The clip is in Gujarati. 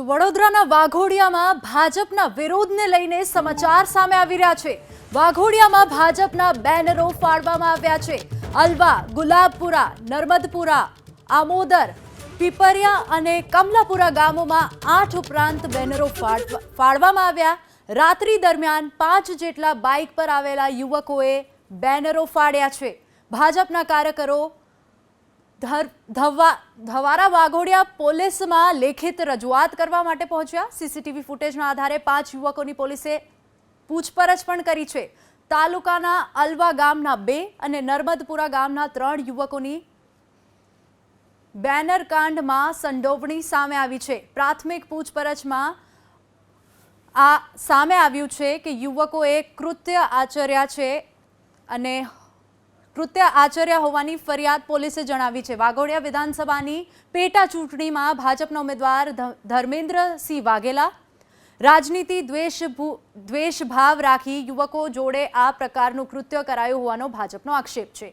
તો વડોદરાના વાઘોડિયામાં ભાજપના વિરોધને લઈને સમાચાર સામે આવી રહ્યા છે। વાઘોડિયામાં ભાજપના બેનરો ફાડવામાં આવ્યા છે। અલવા, ગુલાબપુરા, નર્મદપુરા, આમોદર, પીપરિયા અને કમલાપુરા ગામોમાં 8 ઉપરાંત બેનરો ફાડવામાં આવ્યા। રાત્રિ દરમિયાન 5 જેટલા બાઇક પર આવેલા યુવકોએ બેનરો ફાડ્યા છે। ભાજપના કાર્યકરો ધવારા વાઘોડિયા પોલીસમાં લેખિત રજૂઆત કરવા માટે પહોંચ્યા। સીસીટીવી ફૂટેજના આધારે 5 યુવકોની પોલીસે પૂછપરછ પણ કરી છે। તાલુકાના અલવા ગામના 2 અને નર્મદપુરા ગામના 3 યુવકોની બેનર કાંડમાં સંડોવણી સામે આવી છે। પ્રાથમિક પૂછપરછમાં આ સામે આવ્યું છે કે યુવકોએ કૃત્ય આચર્યા છે અને કૃત્ય આચર્યા હોવાની ફરિયાદ પોલીસે જણાવી છે। વાઘોડિયા વિધાનસભાની પેટા ચૂંટણીમાં ભાજપના ઉમેદવાર ધર્મેન્દ્રસિંહ વાઘેલા રાજનીતિ દ્વેષ ભાવ રાખી યુવકો જોડે આ પ્રકારનું કૃત્ય કરાયું હોવાનો ભાજપનો આક્ષેપ છે।